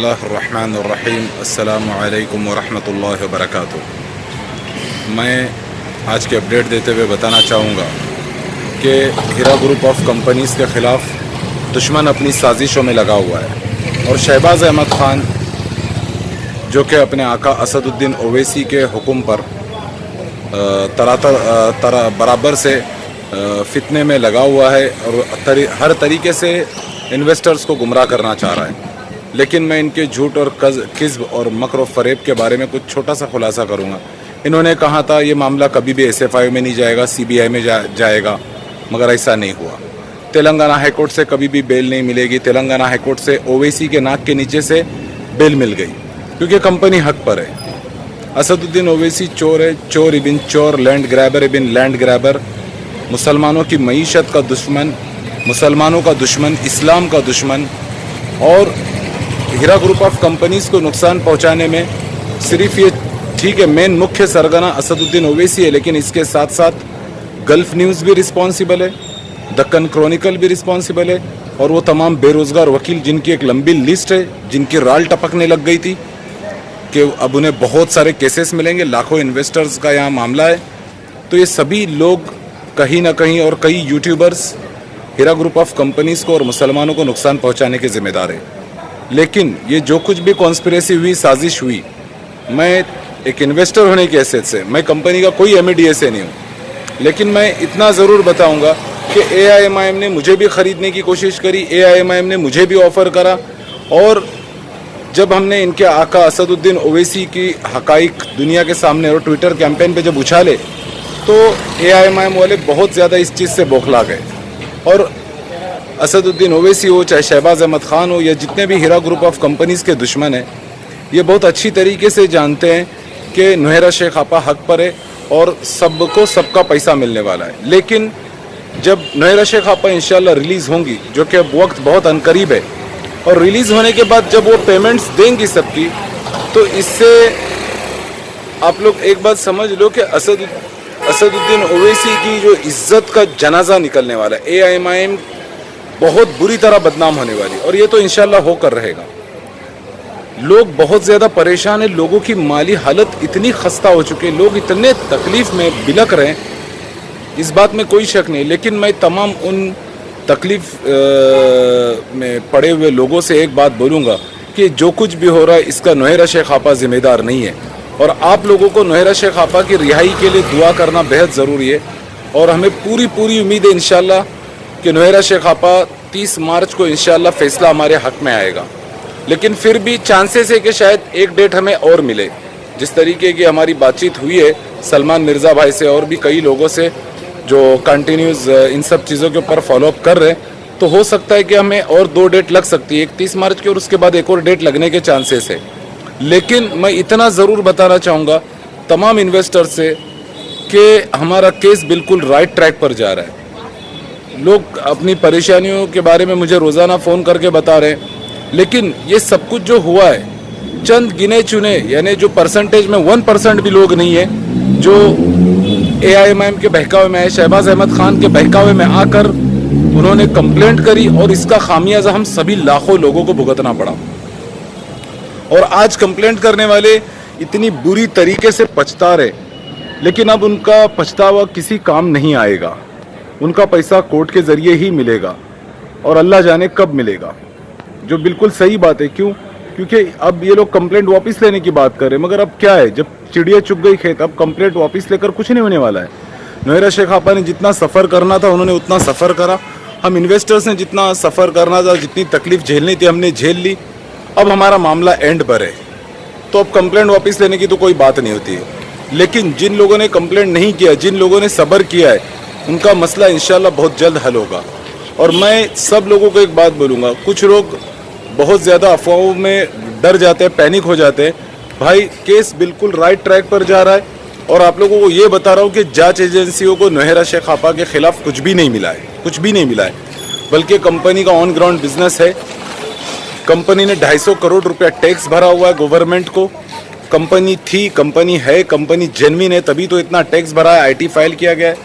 बिस्मिल्लाहिर्रहमानिर्रहीम अस्सलामु अलैकुम वरहमतुल्लाहि वबरकातुहू। मैं आज की अपडेट देते हुए बताना चाहूँगा कि हीरा ग्रुप ऑफ कंपनीज़ के ख़िलाफ़ दुश्मन अपनी साजिशों में लगा हुआ है और शहबाज अहमद ख़ान जो कि अपने आका असदुद्दीन ओवैसी के हुक्म पर बराबर से फितने में लगा हुआ है और हर तरीके से इन्वेस्टर्स को गुमराह करना चाह रहा है। लेकिन मैं इनके झूठ और किज़्ब और मकर और फ़रेब के बारे में कुछ छोटा सा खुलासा करूंगा। इन्होंने कहा था ये मामला कभी भी SFI में नहीं जाएगा, CBI में जाएगा, मगर ऐसा नहीं हुआ। तेलंगाना हाईकोर्ट से कभी भी बेल नहीं मिलेगी। तेलंगाना हाईकोर्ट से ओवैसी के नाक के नीचे से बेल मिल गई क्योंकि कंपनी हक पर है। असदुद्दीन ओवैसी चोर है, चोर इबिन चोर, land grabber Ibn land grabber, मुसलमानों की मईशत का दुश्मन, मुसलमानों का दुश्मन, इस्लाम का दुश्मन। और हीरा ग्रुप ऑफ कंपनीज़ को नुकसान पहुंचाने में सिर्फ ये ठीक है मेन मुख्य सरगना असदुद्दीन ओवैसी है, लेकिन इसके साथ साथ गल्फ न्यूज़ भी रिस्पॉन्सिबल है, दक्कन क्रॉनिकल भी रिस्पॉन्सिबल है और वो तमाम बेरोज़गार वकील जिनकी एक लंबी लिस्ट है, जिनकी राल टपकने लग गई थी कि अब उन्हें बहुत सारे केसेस मिलेंगे, लाखों इन्वेस्टर्स का यहाँ मामला है। तो ये सभी लोग कहीं ना कहीं और कई YouTubers Heera group of companies को और मुसलमानों को नुकसान पहुँचाने के ज़िम्मेदार है। लेकिन ये जो कुछ भी कॉन्स्पिरेसी हुई, साजिश हुई, मैं एक इन्वेस्टर होने की हैसियत से, मैं कंपनी का कोई MEDSA नहीं हूँ, लेकिन मैं इतना ज़रूर बताऊँगा कि AIMIM ने मुझे भी ख़रीदने की कोशिश करी, AIMIM ने मुझे भी ऑफ़र करा। और जब हमने इनके आका असदुद्दीन ओवैसी की हक़ाइक़ दुनिया के सामने और ट्विटर कैंपेन पे जब उछाले तो AIMIM वाले बहुत ज़्यादा इस चीज़ से बौखला गए। और असदुद्दीन ओवैसी हो, चाहे शहबाज अहमद ख़ान हो, या जितने भी हीरा ग्रुप ऑफ कंपनीज़ के दुश्मन हैं, ये बहुत अच्छी तरीके से जानते हैं कि नुहेरा शेख आपा हक पर है और सबको सबका पैसा मिलने वाला है। लेकिन जब नुहेरा शेख आपा इंशाल्लाह रिलीज़ होंगी, जो कि अब वक्त बहुत अनकरीब है, और रिलीज़ होने के बाद जब वो पेमेंट्स देंगी सबकी, तो इससे आप लोग एक बात समझ लो कि असदुद्दीन ओवैसी की जो इज़्ज़त का जनाजा निकलने वाला है, AIMIM बहुत बुरी तरह बदनाम होने वाली, और ये तो इंशाल्लाह होकर रहेगा। लोग बहुत ज़्यादा परेशान हैं, लोगों की माली हालत इतनी खस्ता हो चुकी है, लोग इतने तकलीफ़ में बिलक रहे हैं, इस बात में कोई शक नहीं। लेकिन मैं तमाम उन तकलीफ़ में पड़े हुए लोगों से एक बात बोलूँगा कि जो कुछ भी हो रहा है इसका नुहेरा शेख आपा ज़िम्मेदार नहीं है, और आप लोगों को नुहेरा शेख आपा की रिहाई के लिए दुआ करना बेहद ज़रूरी है। और हमें पूरी उम्मीद है इंशाल्लाह कि नुहेरा शेख आपा 30 मार्च को इंशाल्लाह फ़ैसला हमारे हक़ में आएगा। लेकिन फिर भी चांसेस है कि शायद एक डेट हमें और मिले। जिस तरीके की हमारी बातचीत हुई है सलमान मिर्ज़ा भाई से और भी कई लोगों से जो कंटिन्यूज़ इन सब चीज़ों के ऊपर फॉलोअप कर रहे हैं, तो हो सकता है कि हमें और 2 डेट लग सकती है, एक 30 मार्च की और उसके बाद एक और डेट लगने के चांसेस है। लेकिन मैं इतना ज़रूर बताना चाहूँगा तमाम इन्वेस्टर से कि हमारा केस बिल्कुल राइट ट्रैक पर जा रहा है। लोग अपनी परेशानियों के बारे में मुझे रोज़ाना फ़ोन करके बता रहे हैं, लेकिन ये सब कुछ जो हुआ है चंद गिने चुने, यानी जो परसेंटेज में 1% भी लोग नहीं है जो AIMIM के बहकावे में है, शहबाज अहमद ख़ान के बहकावे में आकर उन्होंने कंप्लेंट करी, और इसका खामियाजा हम सभी लाखों लोगों को भुगतना पड़ा। और आज कंप्लेंट करने वाले इतनी बुरी तरीके से पछता रहे, लेकिन अब उनका पछतावा किसी काम नहीं आएगा। उनका पैसा कोर्ट के ज़रिए ही मिलेगा और अल्लाह जाने कब मिलेगा, जो बिल्कुल सही बात है। क्यों? क्योंकि अब ये लोग कंप्लेंट वापस लेने की बात कर रहे हैं, मगर अब क्या है, जब चिड़िया चुग गई खेत, अब कंप्लेंट वापस लेकर कुछ नहीं होने वाला है। नुहेरा शेख आपा ने जितना सफ़र करना था उन्होंने उतना सफ़र करा, हम इन्वेस्टर्स ने जितना सफ़र करना था, जितनी तकलीफ़ झेलनी थी हमने झेल ली। अब हमारा मामला एंड पर है, तो अब कंप्लेंट वापस लेने की तो कोई बात नहीं होती है। लेकिन जिन लोगों ने कंप्लेंट नहीं किया, जिन लोगों ने सब्र किया है, उनका मसला इंशाल्लाह बहुत जल्द हल होगा। और मैं सब लोगों को एक बात बोलूँगा, कुछ लोग बहुत ज़्यादा अफवाहों में डर जाते हैं, पैनिक हो जाते हैं। भाई केस बिल्कुल राइट ट्रैक पर जा रहा है, और आप लोगों को ये बता रहा हूँ कि जांच एजेंसियों को नुहेरा शेख आपा के ख़िलाफ़ कुछ भी नहीं मिला है, कुछ भी नहीं मिला है। बल्कि कंपनी का ऑन ग्राउंड बिजनेस है, कंपनी ने 250 करोड़ रुपया टैक्स भरा हुआ है गवर्नमेंट को। कंपनी थी, कंपनी है, कंपनी जेन्युइन है, तभी तो इतना टैक्स भरा है, IT फाइल किया गया है।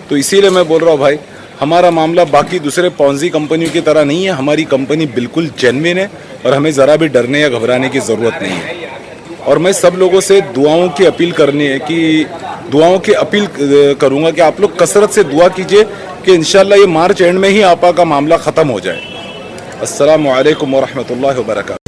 तो इसीलिए मैं बोल रहा हूँ भाई, हमारा मामला बाकी दूसरे पॉन्जी कंपनियों की तरह नहीं है। हमारी कंपनी बिल्कुल जेन्युइन है और हमें ज़रा भी डरने या घबराने की ज़रूरत नहीं है। और मैं सब लोगों से दुआओं की अपील करूंगा कि आप लोग कसरत से दुआ कीजिए कि इंशाल्लाह ये मार्च एंड में ही आपा का मामला ख़त्म हो जाए। अस्सलामु अलैकुम व रहमतुल्लाहि व बरकातहू।